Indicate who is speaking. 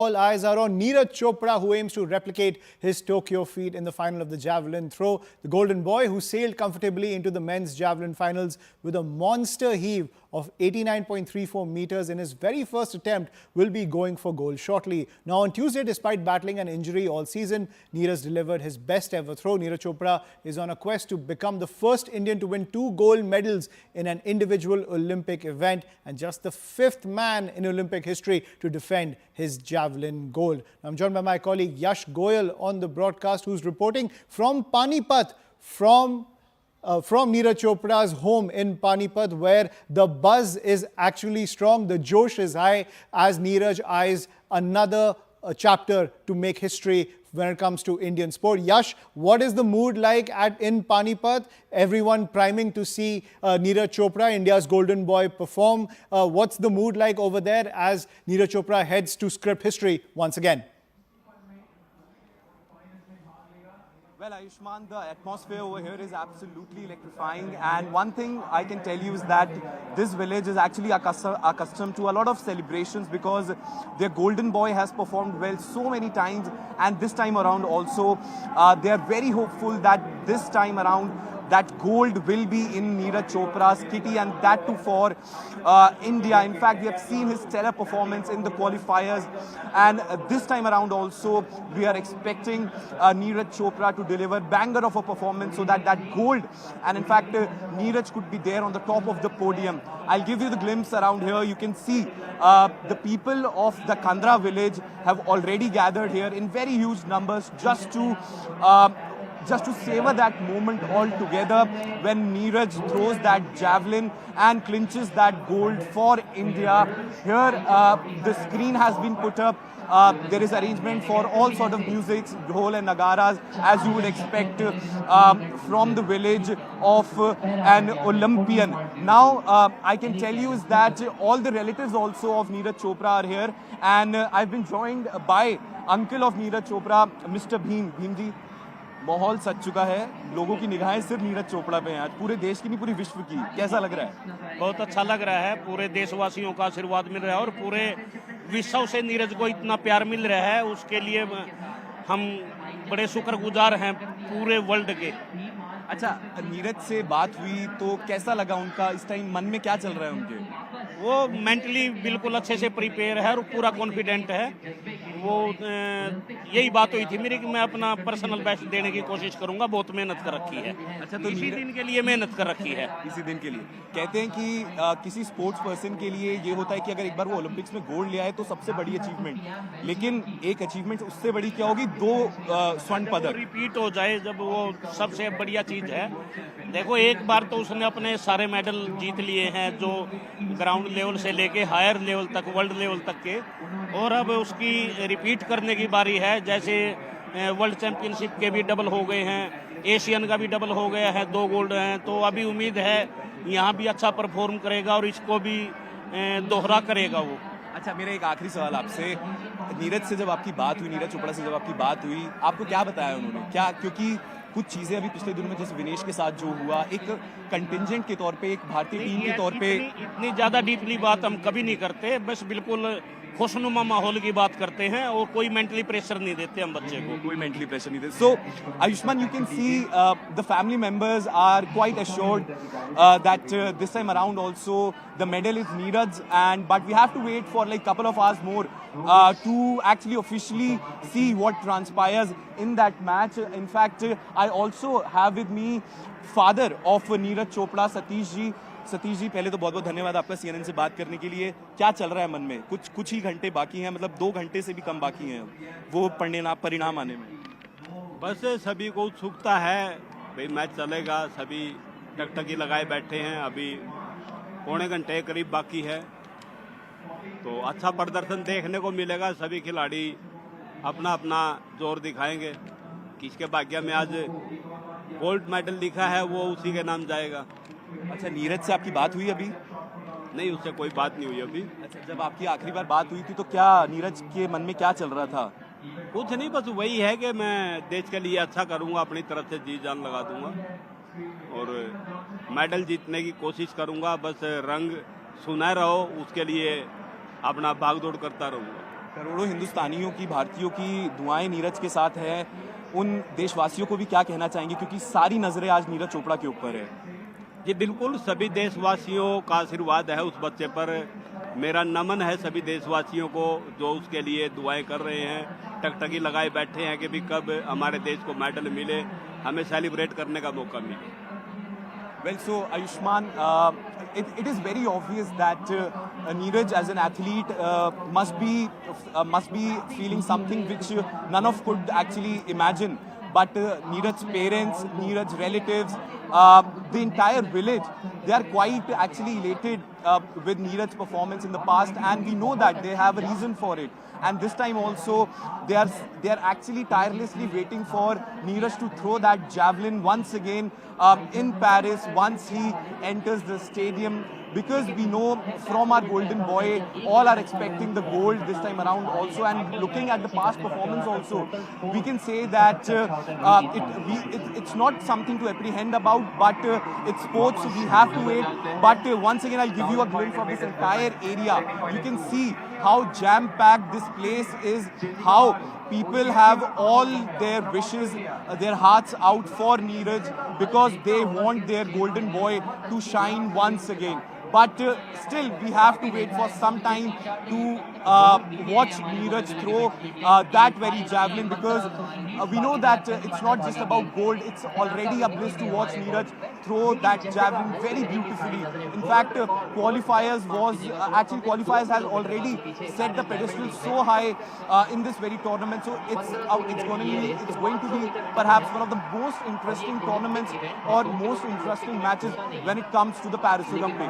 Speaker 1: All eyes are on Neeraj Chopra, who aims to replicate his Tokyo feat in the final of the javelin throw. The golden boy, who sailed comfortably into the men's javelin finals with a monster heave of 89.34 meters in his very first attempt, will be going for gold shortly. Now on Tuesday, despite battling an injury all season, Neeraj delivered his best ever throw. Neeraj Chopra is on a quest to become the first Indian to win 2 gold medals in an individual Olympic event and just the 5th man in Olympic history to defend his javelin gold. I'm joined by my colleague Yash Goyal on the broadcast, who's reporting from Panipat, from Neeraj Chopra's home in Panipat, where the buzz is actually strong. The josh is high as Neeraj eyes another chapter to make history when it comes to Indian sport. Yash, what is the mood like in Panipat? Everyone priming to see Neeraj Chopra, India's golden boy, perform. What's the mood like over there as Neeraj Chopra heads to script history once again?
Speaker 2: Well, Ayushman, the atmosphere over here is absolutely electrifying, and one thing I can tell you is that this village is actually accustomed to a lot of celebrations because their golden boy has performed well so many times, and this time around also they are very hopeful that this time around that gold will be in Neeraj Chopra's kitty, and that too for India. In fact, we have seen his stellar performance in the qualifiers, and this time around also we are expecting Neeraj Chopra to deliver banger of a performance so that that gold, and in fact Neeraj could be there on the top of the podium. I'll give you the glimpse around here. You can see the people of the Kandra village have already gathered here in very huge numbers just to savor that moment all together when Neeraj throws that javelin and clinches that gold for India. Here, the screen has been put up. There is arrangement for all sort of music, dhol and nagaras, as you would expect from the village of an Olympian. Now, I can tell you is that all the relatives also of Neeraj Chopra are here, and I've been joined by uncle of Neeraj Chopra, Mr. Bhim ji. माहौल सज चुका है, लोगों की निगाहें सिर्फ नीरज चोपड़ा पे हैं आज, पूरे देश की नहीं पूरी विश्व की। कैसा लग रहा है?
Speaker 3: बहुत अच्छा लग रहा है, पूरे देशवासियों का आशीर्वाद मिल रहा है और पूरे विश्व से नीरज को इतना प्यार मिल रहा है, उसके लिए हम बड़े शुक्रगुजार हैं पूरे वर्ल्ड के।
Speaker 2: अच्छा, नीरज से बात हुई तो कैसा लगा उनका, इस टाइम मन में क्या चल रहा है उनके?
Speaker 3: वो मेंटली बिल्कुल अच्छे से प्रिपेयर है और पूरा कॉन्फिडेंट है। वो यही बात हुई थी मेरी कि मैं अपना पर्सनल बेस्ट देने की कोशिश करूंगा, बहुत मेहनत कर रखी है। अच्छा, तो इसी दिन के लिए मेहनत कर रखी है।
Speaker 2: इसी दिन के लिए कहते हैं कि किसी स्पोर्ट्स पर्सन के लिए ये होता है कि अगर एक बार वो ओलंपिक्स में गोल्ड ले आए तो सबसे बड़ी अचीवमेंट, लेकिन एक अचीवमेंट उससे बड़ी क्या होगी? 2 स्वर्ण पदक
Speaker 3: रिपीट हो जाए जब वो सबसे बढ़िया चीज है। देखो, एक बार तो उसने अपने सारे मेडल जीत लिए हैं, जो ग्राउंड लेवल से लेके हायर लेवल तक, वर्ल्ड लेवल तक के, और अब उसकी रिपीट करने की बारी है। जैसे वर्ल्ड चैंपियनशिप के भी डबल हो गए हैं, एशियन का भी डबल हो गया है, 2 गोल्ड हैं, तो अभी उम्मीद है यहाँ भी अच्छा परफॉर्म करेगा और इसको भी दोहरा करेगा वो।
Speaker 2: अच्छा, मेरा एक आखिरी सवाल आपसे, नीरज से जब आपकी बात हुई, नीरज चोपड़ा से जब आपकी बात हुई, आपको क्या बताया उन्होंने? क्या, क्योंकि कुछ चीज़ें अभी पिछले दिनों में जैसे विनेश के साथ जो हुआ, एक कंटिंजेंट के तौर पे, एक भारतीय टीम के तौर पे,
Speaker 3: इतनी ज़्यादा डीपली बात हम कभी नहीं करते, बस बिल्कुल खुशनुमा माहौल की बात करते हैं और कोई मेंटली प्रेशर नहीं देते हम बच्चे को,
Speaker 2: कोई मेंटली प्रेशर नहीं देते। So Ayushmann, you can see the family members are quite assured that this time around also the medal is Neeraj, and but we have to wait for like couple of hours more to actually officially see what transpires in that match. In fact, I also have with me father of Neeraj Chopra, Satish ji, पहले तो बहुत बहुत धन्यवाद आपका CNN से बात करने के लिए। क्या चल रहा है मन में? कुछ ही घंटे बाकी हैं, मतलब 2 घंटे से भी कम बाकी हैं वो परिणाम आने में।
Speaker 4: बस सभी को उत्सुकता है, भाई मैच चलेगा, सभी टकटकी लगाए बैठे हैं। अभी पौने घंटे करीब बाकी है, तो अच्छा प्रदर्शन देखने को मिलेगा। सभी खिलाड़ी अपना अपना जोर दिखाएंगे। किसके भाग्य में आज गोल्ड मेडल लिखा है वो उसी के नाम जाएगा।
Speaker 2: अच्छा, नीरज से आपकी बात हुई अभी?
Speaker 4: नहीं, उससे कोई बात नहीं हुई अभी।
Speaker 2: अच्छा, जब आपकी आखिरी बार बात हुई थी तो क्या नीरज के मन में क्या चल रहा था?
Speaker 4: कुछ नहीं, बस वही है कि मैं देश के लिए अच्छा करूंगा, अपनी तरफ से जी जान लगा दूंगा और मेडल जीतने की कोशिश करूंगा। बस रंग सुनहरा हो, उसके लिए अपना भाग दौड़ करता रहूंगा।
Speaker 2: करोड़ों हिंदुस्तानियों की, भारतीयों की दुआएं नीरज के साथ है। उन देशवासियों को भी क्या कहना चाहेंगे, क्योंकि सारी नजरें आज नीरज चोपड़ा के ऊपर है।
Speaker 4: जी बिल्कुल, सभी देशवासियों का आशीर्वाद है उस बच्चे पर। मेरा नमन है सभी देशवासियों को जो उसके लिए दुआएं कर रहे हैं, टकटकी लगाए बैठे हैं कि भी कब हमारे देश को मेडल मिले, हमें सेलिब्रेट करने का मौका मिले।
Speaker 2: Well, so Ayushman, it is very obvious that Neeraj, as an athlete, must be feeling something which none of could actually imagine. But Neeraj's parents, Neeraj's relatives, the entire village, they are quite actually elated with Neeraj's performance in the past, and we know that they have a reason for it. And this time also, they are actually tirelessly waiting for Neeraj to throw that javelin once again in Paris once he enters the stadium. Because we know from our golden boy, all are expecting the gold this time around also. And looking at the past performance also, we can say that it's not something to apprehend about, but it's sports, so we have to wait. But once again, I'll give you a glimpse of this entire area. You can see how jam-packed this place is, how people have all their wishes, their hearts out for Neeraj because they want their golden boy to shine once again. But still, we have to wait for some time to watch Neeraj throw that very javelin, because we know that it's not just about gold, it's already a bliss to watch Neeraj throw that javelin very beautifully. In fact, qualifiers has already set the pedestal so high in this very tournament. So it's going to be perhaps one of the most interesting tournaments or most interesting matches when it comes to the Paris Olympics.